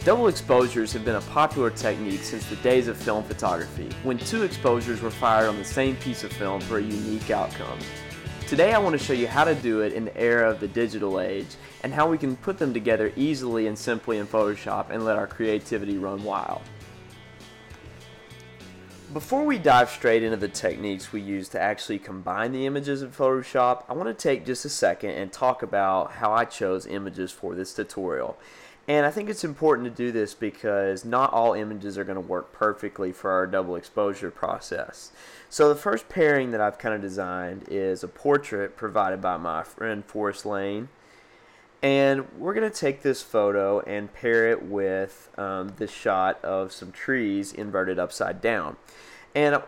Double exposures have been a popular technique since the days of film photography, when two exposures were fired on the same piece of film for a unique outcome. Today I want to show you how to do it in the era of the digital age, and how we can put them together easily and simply in Photoshop and let our creativity run wild. Before we dive straight into the techniques we use to actually combine the images in Photoshop, I want to take just a second and talk about how I chose images for this tutorial. And I think it's important to do this because not all images are going to work perfectly for our double exposure process. So the first pairing that I've kind of designed is a portrait provided by my friend Forrest Lane. And we're going to take this photo and pair it with this shot of some trees inverted upside down. And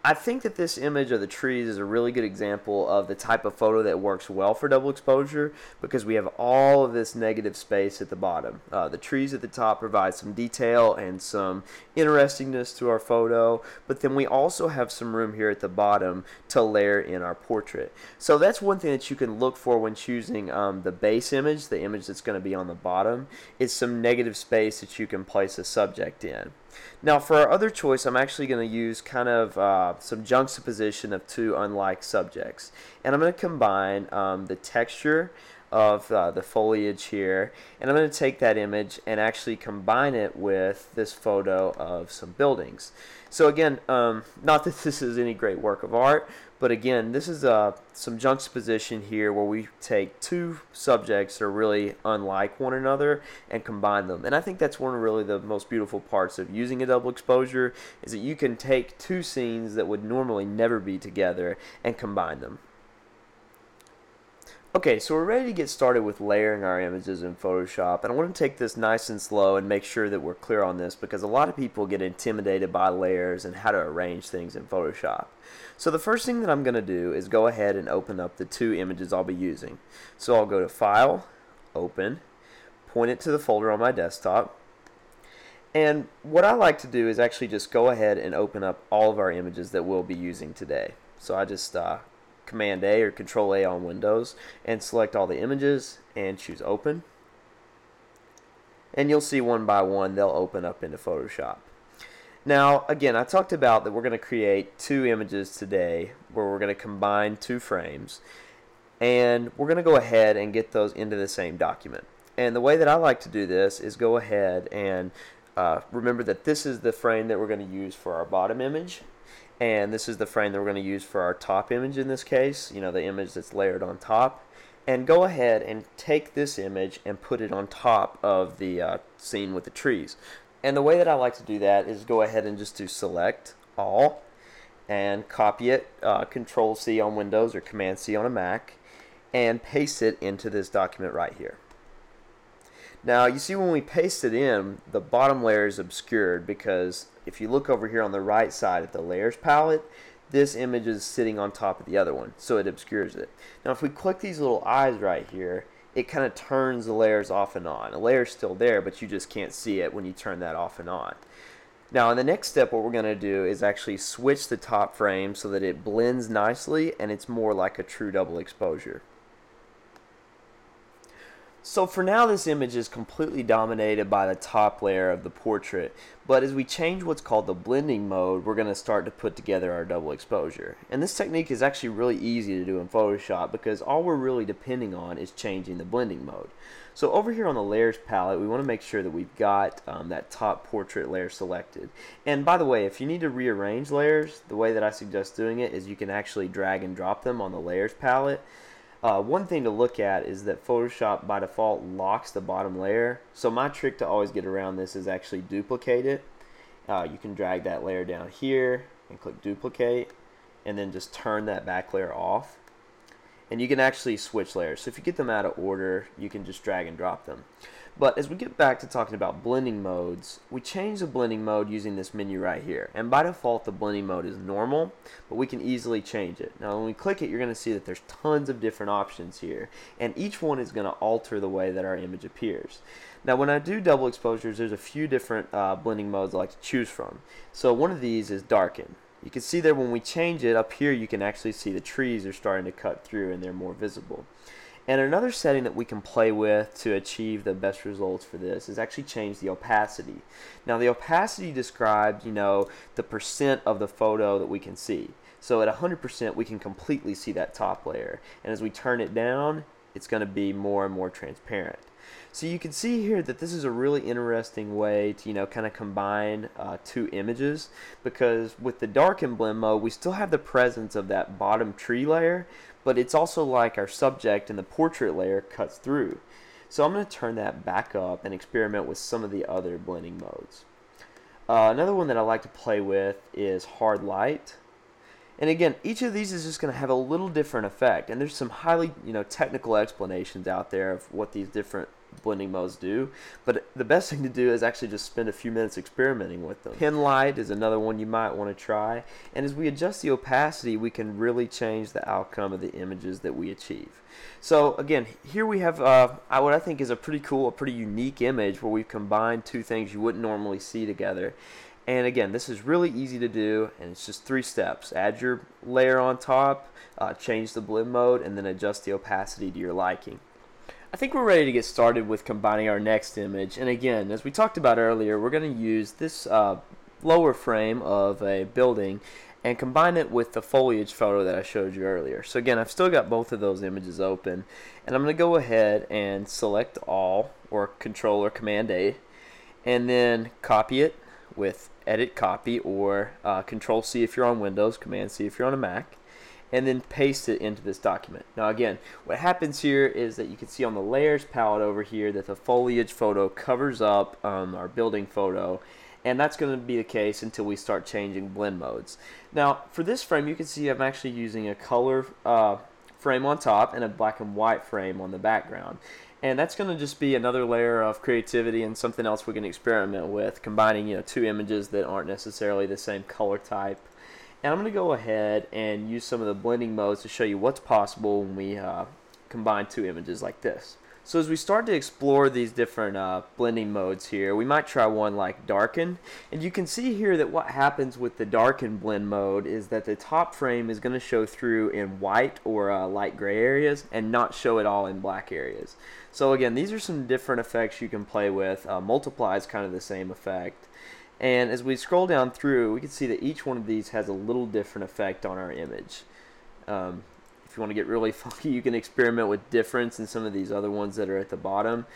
I think that this image of the trees is a really good example of the type of photo that works well for double exposure, because we have all of this negative space at the bottom. The trees at the top provide some detail and some interestingness to our photo, but then we also have some room here at the bottom to layer in our portrait. So that's one thing that you can look for when choosing the base image, the image that's going to be on the bottom, is some negative space that you can place a subject in. Now for our other choice, I'm actually going to use kind of some juxtaposition of two unlike subjects. And I'm going to combine the texture of the foliage here, and I'm going to take that image and actually combine it with this photo of some buildings. So again, not that this is any great work of art, but again, this is some juxtaposition here where we take two subjects that are really unlike one another and combine them. And I think that's one of really the most beautiful parts of using a double exposure, is that you can take two scenes that would normally never be together and combine them. Okay, so we're ready to get started with layering our images in Photoshop, and I want to take this nice and slow and make sure that we're clear on this, because a lot of people get intimidated by layers and how to arrange things in Photoshop. So the first thing that I'm going to do is go ahead and open up the two images I'll be using. So I'll go to File, Open, point it to the folder on my desktop, and what I like to do is actually just go ahead and open up all of our images that we'll be using today. So I just Command A or Control A on Windows and select all the images and choose Open, and you'll see one by one they'll open up into Photoshop. Now again, I talked about that we're going to create two images today where we're going to combine two frames, and we're going to go ahead and get those into the same document. And the way that I like to do this is go ahead and remember that this is the frame that we're going to use for our bottom image, and this is the frame that we're going to use for our top image in this case, you know, the image that's layered on top. And go ahead and take this image and put it on top of the scene with the trees. And the way that I like to do that is go ahead and just do Select All and copy it, Control C on Windows or Command C on a Mac, and paste it into this document right here. Now you see when we paste it in, the bottom layer is obscured because if you look over here on the right side at the layers palette, this image is sitting on top of the other one, so it obscures it. Now if we click these little eyes right here, it kind of turns the layers off and on. The layer's still there, but you just can't see it when you turn that off and on. Now in the next step, what we're going to do is actually switch the top frame so that it blends nicely and it's more like a true double exposure. So for now, this image is completely dominated by the top layer of the portrait, but as we change what's called the blending mode, we're going to start to put together our double exposure. And this technique is actually really easy to do in Photoshop because all we're really depending on is changing the blending mode. So over here on the layers palette, we want to make sure that we've got that top portrait layer selected. And by the way, if you need to rearrange layers, the way that I suggest doing it is you can actually drag and drop them on the layers palette. One thing to look at is that Photoshop by default locks the bottom layer, so my trick to always get around this is actually duplicate it. You can drag that layer down here and click duplicate, and then just turn that back layer off, and you can actually switch layers. So if you get them out of order, you can just drag and drop them. But as we get back to talking about blending modes, we change the blending mode using this menu right here. And by default, the blending mode is normal, but we can easily change it. Now when we click it, you're going to see that there's tons of different options here, and each one is going to alter the way that our image appears. Now when I do double exposures, there's a few different blending modes I like to choose from. So one of these is Darken. You can see there when we change it up here, you can actually see the trees are starting to cut through and they're more visible. And another setting that we can play with to achieve the best results for this is actually change the opacity. Now the opacity describes, the percent of the photo that we can see. So at 100% we can completely see that top layer. And as we turn it down, it's going to be more and more transparent. So you can see here that this is a really interesting way to kind of combine two images, because with the darken blend mode we still have the presence of that bottom tree layer, but it's also like our subject and the portrait layer cuts through. So I'm going to turn that back up and experiment with some of the other blending modes. Another one that I like to play with is hard light. And again, each of these is just going to have a little different effect, and there's some highly technical explanations out there of what these different blending modes do, but the best thing to do is actually just spend a few minutes experimenting with them. Pin light is another one you might want to try, and as we adjust the opacity we can really change the outcome of the images that we achieve. So again, here we have what I think is a pretty cool, a pretty unique image where we've combined two things you wouldn't normally see together. And again, this is really easy to do, and it's just 3 steps. Add your layer on top, change the blend mode, and then adjust the opacity to your liking. I think we're ready to get started with combining our next image. And again, as we talked about earlier, we're going to use this lower frame of a building and combine it with the foliage photo that I showed you earlier. So again, I've still got both of those images open, and I'm going to go ahead and select all, or Control or Command A, and then copy it with Edit Copy, or Control C if you're on Windows, Command C if you're on a Mac, and then paste it into this document. Now again, what happens here is that you can see on the layers palette over here that the foliage photo covers up our building photo, and that's going to be the case until we start changing blend modes. Now for this frame you can see I'm actually using a color frame on top and a black and white frame on the background. And that's going to just be another layer of creativity and something else we can experiment with, combining two images that aren't necessarily the same color type. And I'm going to go ahead and use some of the blending modes to show you what's possible when we combine two images like this. So as we start to explore these different blending modes here, we might try one like Darken. And you can see here that what happens with the Darken blend mode is that the top frame is going to show through in white or light gray areas and not show it all in black areas. So again, these are some different effects you can play with. Multiply is kind of the same effect. And as we scroll down through, we can see that each one of these has a little different effect on our image. If you want to get really funky, you can experiment with difference in some of these other ones that are at the bottom.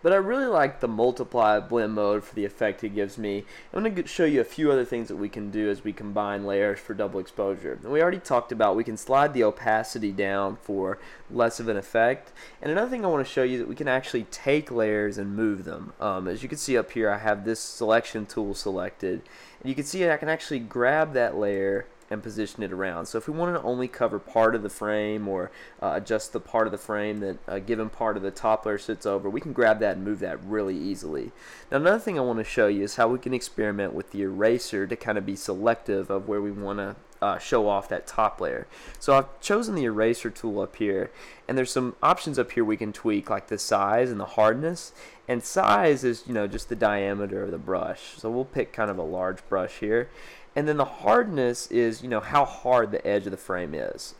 But I really like the multiply blend mode for the effect it gives me. I'm going to show you a few other things that we can do as we combine layers for double exposure. And we already talked about we can slide the opacity down for less of an effect. And another thing I want to show you is that we can actually take layers and move them. As you can see up here, I have this selection tool selected. And you can see I can actually grab that layer and position it around. So if we wanted to only cover part of the frame, or adjust the part of the frame that a given part of the top layer sits over, we can grab that and move that really easily. Now another thing I want to show you is how we can experiment with the eraser to kind of be selective of where we want to show off that top layer. So I've chosen the eraser tool up here, and there's some options up here we can tweak, like the size and the hardness. And size is just the diameter of the brush. So we'll pick kind of a large brush here. And then the hardness is, how hard the edge of the frame is.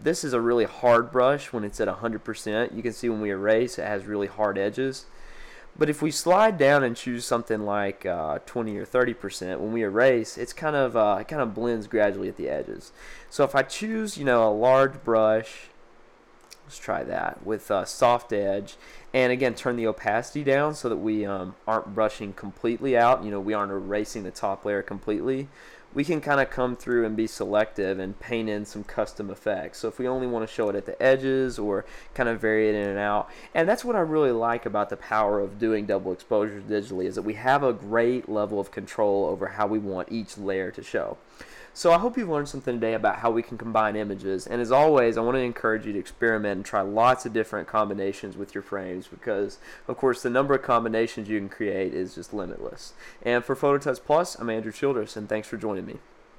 This is a really hard brush when it's at 100%. You can see when we erase, it has really hard edges. But if we slide down and choose something like 20 or 30%, when we erase, it kind of blends gradually at the edges. So if I choose, a large brush, let's try that with a soft edge, and again turn the opacity down so that we aren't brushing completely out, we aren't erasing the top layer completely. We can kind of come through and be selective and paint in some custom effects. So if we only want to show it at the edges, or kind of vary it in and out. And that's what I really like about the power of doing double exposures digitally, is that we have a great level of control over how we want each layer to show. So I hope you've learned something today about how we can combine images, and as always I want to encourage you to experiment and try lots of different combinations with your frames, because of course the number of combinations you can create is just limitless. And for PhotoTouch Plus, I'm Andrew Childress, and thanks for joining me.